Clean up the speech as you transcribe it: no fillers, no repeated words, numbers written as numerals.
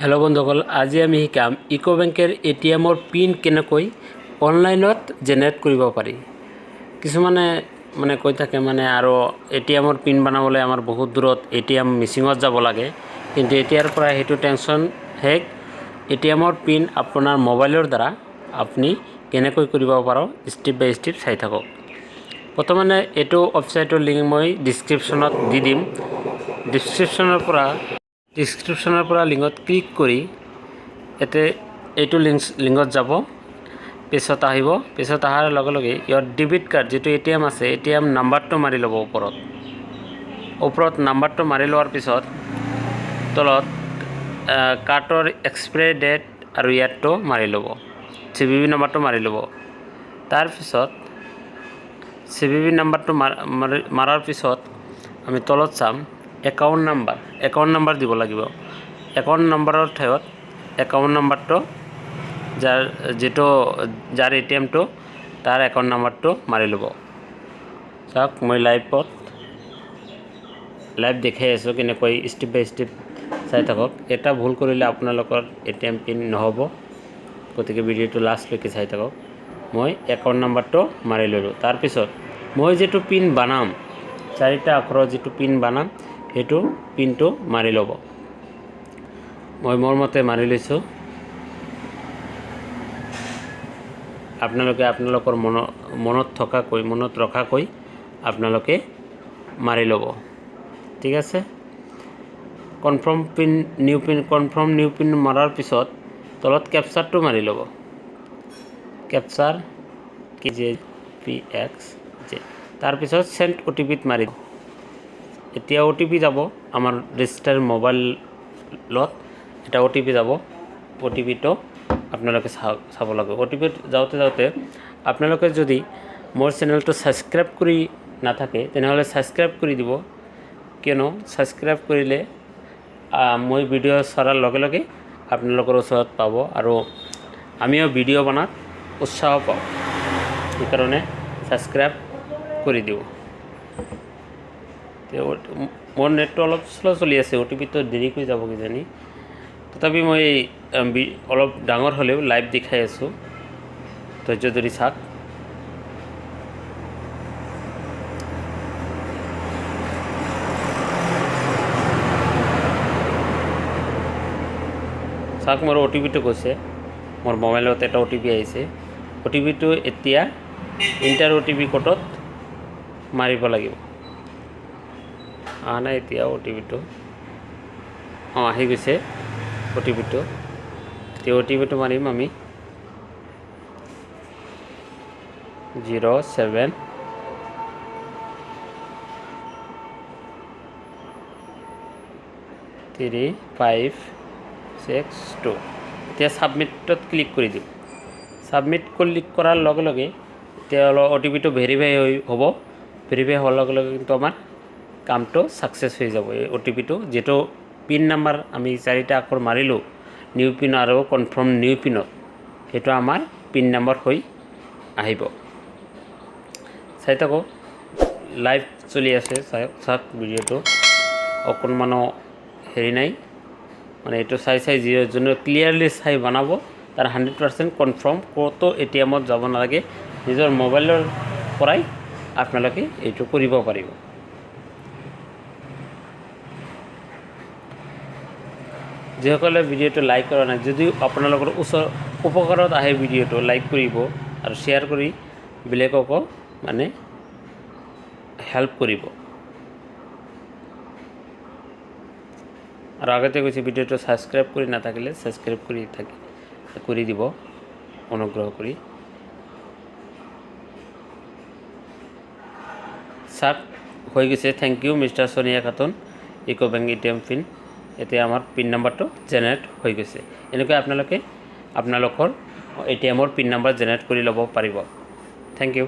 Hello बंधुসকল আজি আমি শিকাম ইকো বেংকেৰ এটিএমৰ পিন কেনেকৈ অনলাইনত জেনাৰেট কৰিব পাৰি। কিছুমানে কৈ থাকে আৰু এটিএমৰ পিন বনাবলৈ আমাৰ বহুত দূৰত এটিএম মিচিঙত যাব লাগে, কিন্তু এতিয়াৰ পৰা হেতু টেনশন হেক। এটিএমৰ পিন আপোনাৰ মোবাইলৰ দ্বাৰা আপুনি কেনেকৈ কৰিব পাৰো স্টেপ বাই স্টেপ চাই থাকক। প্ৰথমে এটো ওয়েবসাইটৰ লিংক মই ডেসক্ৰিপশনত দি দিম। ডেসক্ৰিপশনৰ পৰা লিংকত ক্লিক কৰি এতে এইটো লিংকত যাব, পিছত আহিব। পিছত আহাৰ লগে লগে ইয়াৰ ডেবিট কাৰ্ড যেটো এটিএম আছে এটিএম নাম্বাৰটো মাৰি ল'ব। ওপৰত নাম্বাৰটো মাৰি লোৱাৰ পিছত তলত কাৰ্ডৰ এক্সপায়াৰি ডেট আৰু ইয়াৰটো মাৰি ল'ব, সিভিভি নাম্বাৰটো মাৰি ল'ব। তাৰ পিছত সিভিভি নাম্বাৰটো মাৰাৰ পিছত আমি তলত চাম একাউণ্ট নাম্বাৰ দিব লাগিব। একাউণ্ট নাম্বাৰৰ ঠাইত একাউণ্ট নাম্বাৰটো যাৰ এটিএমটো তাৰ একাউণ্ট নাম্বাৰটো মাৰি ল'ব। চাওক মই লাইভ দেখাই আছোঁ কেনেকৈ স্টেপ বাই স্টেপ চাই থাকক। এটা ভুল কৰিলে আপোনালোকৰ এটিএম পিন নহ'ব, গতিকে ভিডিঅ'টো লাষ্টলৈকে চাই থাকক। মই একাউণ্ট নাম্বাৰটো মাৰি ল'লোঁ। তাৰপিছত মই যেটো পিন বনাম, 4টা আখৰৰ যেটো পিন বনাম সেইটো পিনটো মাৰি ল'ব। মই মোৰ মতে মাৰি লৈছোঁ। আপোনালোকে আপোনালোকৰ মনত ৰখাকৈ আপোনালোকে মাৰি ল'ব, ঠিক আছে। কনফাৰ্ম নিউ পিন মাৰাৰ পিছত তলত ক্যাপচাৰটো মাৰি ল'ব। ক্যাপচাৰ KJPX। তাৰ পিছত সেন্ড OTPত মাৰি এতিয়া OTP যাব আমাৰ ৰেজিষ্টাৰ মোবাইলত। এটা OTP যাব, OTPটো আপোনালোকে চাব লাগে। OTP যাওঁতে আপোনালোকে যদি মোৰ চেনেলটো সাবস্ক্ৰাইব কৰি নাথাকে তেনেহ'লে সাবস্ক্ৰাইব কৰি দিব, কিয়নো সাবস্ক্ৰাইব কৰিলে মই ভিডিঅ' চৰাৰ লগে লগে আপোনালোকৰ ওচৰত পাব আৰু আমিও ভিডিঅ' বনাত উৎসাহ পাওঁ। সেইকাৰণে সাবস্ক্ৰাইব কৰি দিব। মোৰ নেটটো অলপ শ্ল' চলি আছে, OTPটো দেৰিকৈ যাব কিজানি। তথাপি মই অলপ ডাঙৰ হ'লেও লাইভ দেখাই আছোঁ, ধৈৰ্য ধৰি চাওক। চাওক মোৰ OTPটো কৈছে, মোৰ মোবাইলত এটা OTP আহিছে। OTPটো এতিয়া ইণ্টাৰ OTP কোডত মাৰিব লাগিব। নাই এতিয়া OTPটো আহি গৈছে। OTPটো এতিয়া OTPটো মাৰিম আমি 07356 এতিয়া সাবমিটত ক্লিক কৰি দিম। সাবমিট ক্লিক কৰাৰ লগে লগে এতিয়া OTPটো ভেৰিফাই হ'ব। ভেৰিফাই হোৱাৰ লগে লগে কিন্তু আমাৰ কামটো সাকসেস হৈ যাব। এই OTPটো যেটো পিন নাম্বাৰ আমি 4টা আখৰ মাৰিলোঁ নিউ পিন আৰু কনফাৰ্ম নিউ পিনত, সেইটো আমাৰ পিন নাম্বাৰ হৈ আহিব। চাই থাকক, লাইভ চলি আছে। চাওক ভিডিঅ'টো অকণমানো হেৰি নাই, এইটো চাই যোনে ক্লিয়াৰলি চাই বনাব তাৰ 100% কনফাৰ্ম ক'তো এটিএমত যাব নালাগে। নিজৰ মোবাইলৰ পৰাই আপোনালোকে এইটো কৰিব পাৰিব। যিসকলে ভিডিঅ'টো লাইক কৰা নাই, যদিও আপোনালোকৰ উপকাৰত আহে ভিডিঅ'টো লাইক কৰিব আৰু শ্বেয়াৰ কৰি বেলেগকো হেল্প কৰিব। আৰু আগতে কৈছে ভিডিঅ'টো সাবস্ক্ৰাইব কৰি নাথাকিলে সাবস্ক্ৰাইব কৰি দিব অনুগ্ৰহ কৰি। চাওক হৈ গৈছে। Thank you mister Sonia Khatun. ইকো বেংক এটিএম পিন এতিয়া আমাৰ পিন নাম্বাৰটো জেনাৰেট হৈ গৈছে। এনেকৈ আপোনালোকে আপোনালোকৰ এটিএমৰ পিন নাম্বাৰ জেনাৰেট কৰি ল'ব পাৰিব। Thank U.